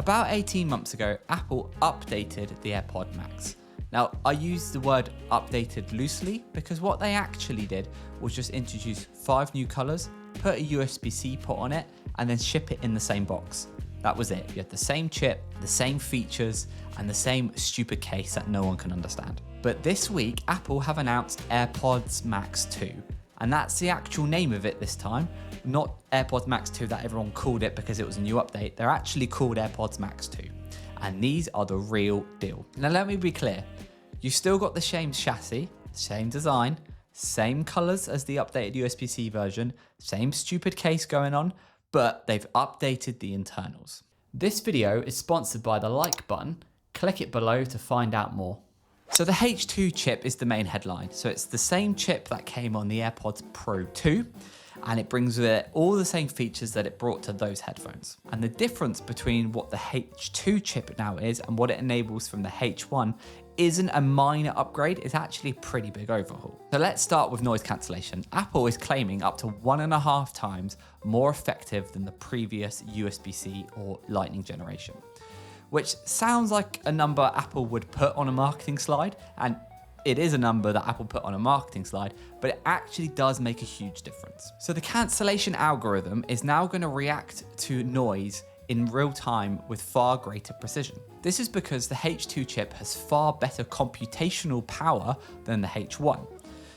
About 18 months ago, Apple updated the AirPods Max. Now, I use the word updated loosely because what they actually did was just introduce 5 new colors, put a USB-C port on it, and then ship it in the same box. That was it. You had the same chip, the same features, and the same stupid case that no one can understand. But this week, Apple have announced AirPods Max 2. And that's the actual name of it this time, not AirPods Max 2 that everyone called it because it was a new update. They're actually called AirPods Max 2. And these are the real deal. Now let me be clear, you've still got the same chassis, same design, same colors as the updated USB-C version, same stupid case going on, but they've updated the internals. This video is sponsored by the like button. Click it below to find out more. So the H2 chip is the main headline. So it's the same chip that came on the AirPods Pro 2, and it brings with it all the same features that it brought to those headphones. And the difference between what the H2 chip now is and what it enables from the H1 isn't a minor upgrade, it's actually a pretty big overhaul. So let's start with noise cancellation. Apple is claiming up to 1.5 times more effective than the previous USB-C or Lightning generation, which sounds like a number Apple would put on a marketing slide, and it is a number that Apple put on a marketing slide, but it actually does make a huge difference. So the cancellation algorithm is now going to react to noise in real time with far greater precision. This is because the H2 chip has far better computational power than the H1.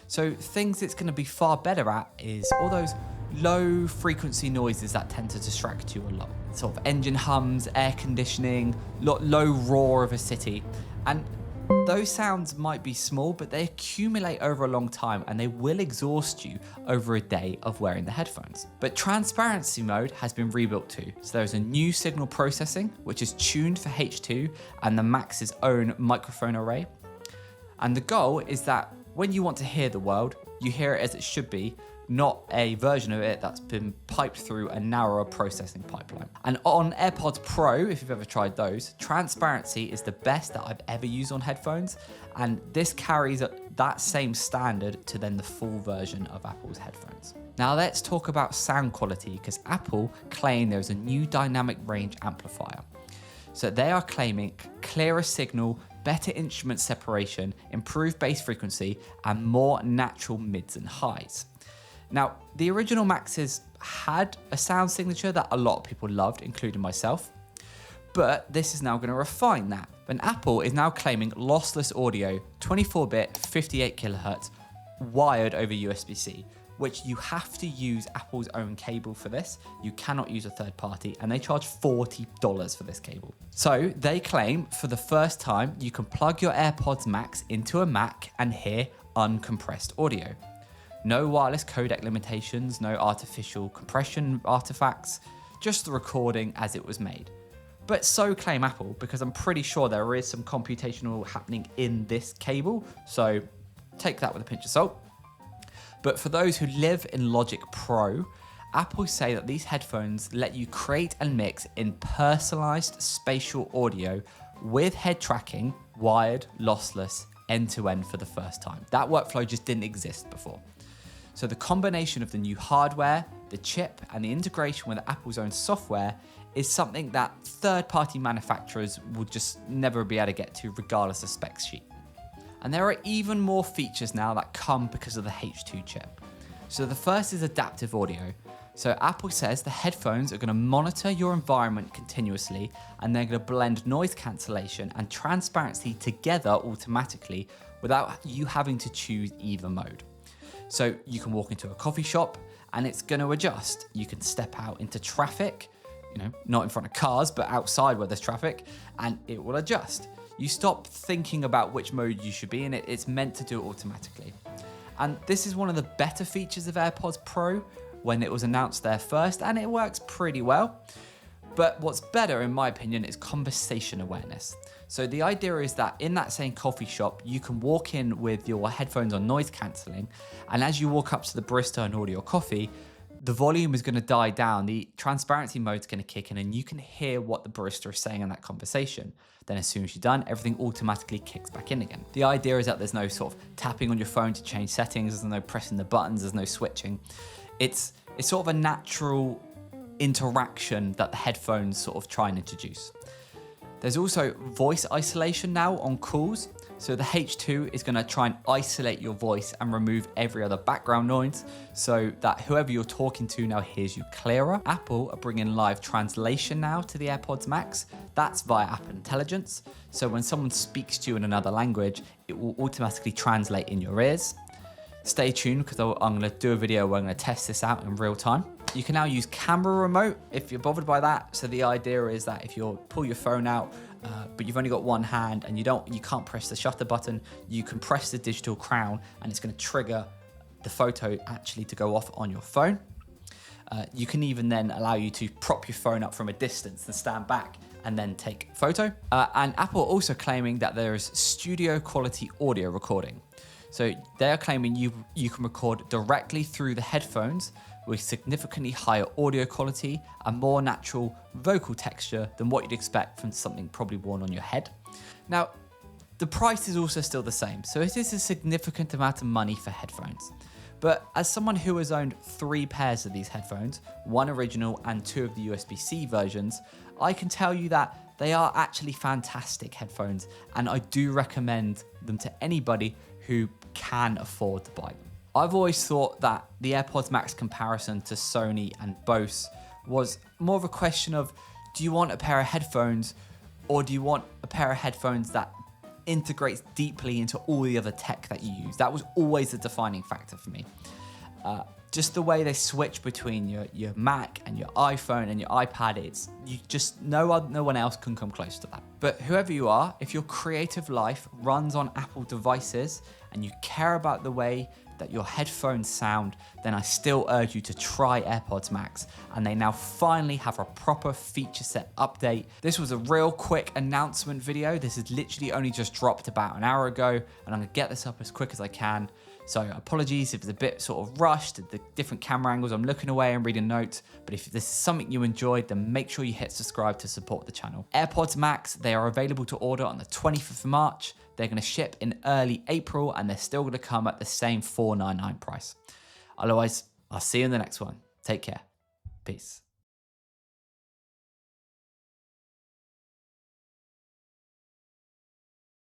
So things it's going to be far better at is all those low frequency noises that tend to distract you a lot. Sort of engine hums, air conditioning, low roar of a city. And those sounds might be small, but they accumulate over a long time and they will exhaust you over a day of wearing the headphones. But transparency mode has been rebuilt too. So there's a new signal processing, which is tuned for H2 and the Max's own microphone array. And the goal is that when you want to hear the world, you hear it as it should be, not a version of it that's been piped through a narrower processing pipeline. And on AirPods Pro, if you've ever tried those, transparency is the best that I've ever used on headphones. And this carries that same standard to then the full version of Apple's headphones. Now let's talk about sound quality, because Apple claim there's a new dynamic range amplifier. So they are claiming clearer signal, better instrument separation, improved bass frequency, and more natural mids and highs. Now, the original Maxes had a sound signature that a lot of people loved, including myself, but this is now going to refine that. And Apple is now claiming lossless audio, 24-bit, 58 kilohertz, wired over USB-C, which you have to use Apple's own cable for this. You cannot use a third party, and they charge $40 for this cable. So they claim for the first time, you can plug your AirPods Max into a Mac and hear uncompressed audio. No wireless codec limitations, no artificial compression artifacts, just the recording as it was made. But so claim Apple, because I'm pretty sure there is some computational happening in this cable, so take that with a pinch of salt. But for those who live in Logic Pro, Apple say that these headphones let you create and mix in personalized spatial audio with head tracking, wired, lossless, end-to-end for the first time. That workflow just didn't exist before. So the combination of the new hardware, the chip, and the integration with Apple's own software is something that third-party manufacturers will just never be able to get to regardless of spec sheet. And there are even more features now that come because of the H2 chip. So the first is adaptive audio. So Apple says the headphones are going to monitor your environment continuously, and they're going to blend noise cancellation and transparency together automatically without you having to choose either mode. So you can walk into a coffee shop and it's going to adjust. You can step out into traffic, not in front of cars, but outside where there's traffic, and it will adjust. You stop thinking about which mode you should be in. It's meant to do it automatically. And this is one of the better features of AirPods Pro when it was announced there first, and it works pretty well. But what's better, in my opinion, is conversation awareness. So the idea is that in that same coffee shop, you can walk in with your headphones on noise cancelling, and as you walk up to the barista and order your coffee, the volume is going to die down, the transparency mode is going to kick in, and you can hear what the barista is saying in that conversation. Then as soon as you're done, everything automatically kicks back in again. The idea is that there's no sort of tapping on your phone to change settings, there's no pressing the buttons, there's no switching. It's sort of a natural interaction that the headphones sort of try and introduce. There's also voice isolation now on calls. So the H2 is going to try and isolate your voice and remove every other background noise so that whoever you're talking to now hears you clearer. Apple are bringing live translation now to the AirPods Max. That's via App Intelligence. So when someone speaks to you in another language, it will automatically translate in your ears. Stay tuned because I'm going to do a video where I'm going to test this out in real time. You can now use camera remote if you're bothered by that. So the idea is that if you pull your phone out, but you've only got one hand and you can't press the shutter button, you can press the digital crown and it's going to trigger the photo actually to go off on your phone. You can even then allow you to prop your phone up from a distance and stand back and then take a photo. And Apple are also claiming that there is studio quality audio recording. So they're claiming you can record directly through the headphones with significantly higher audio quality and more natural vocal texture than what you'd expect from something probably worn on your head. Now, the price is also still the same, so it is a significant amount of money for headphones. But as someone who has owned 3 pairs of these headphones, 1 original and 2 of the USB-C versions, I can tell you that they are actually fantastic headphones, and I do recommend them to anybody who can afford to buy them. I've always thought that the AirPods Max comparison to Sony and Bose was more of a question of, do you want a pair of headphones or do you want a pair of headphones that integrates deeply into all the other tech that you use? That was always the defining factor for me. Just the way they switch between your Mac and your iPhone and your iPad, no one else can come close to that. But whoever you are, if your creative life runs on Apple devices and you care about the way that your headphones sound, then I still urge you to try AirPods Max, and they now finally have a proper feature set update. This was a real quick announcement video. This has literally only just dropped about an hour ago, and I'm gonna get this up as quick as I can. So apologies if it's a bit sort of rushed, the different camera angles, I'm looking away and reading notes, but if this is something you enjoyed, then make sure you hit subscribe to support the channel. AirPods Max, they are available to order on the 25th of March. They're gonna ship in early April, and they're still gonna come at the same $499 price. Otherwise, I'll see you in the next one. Take care. Peace.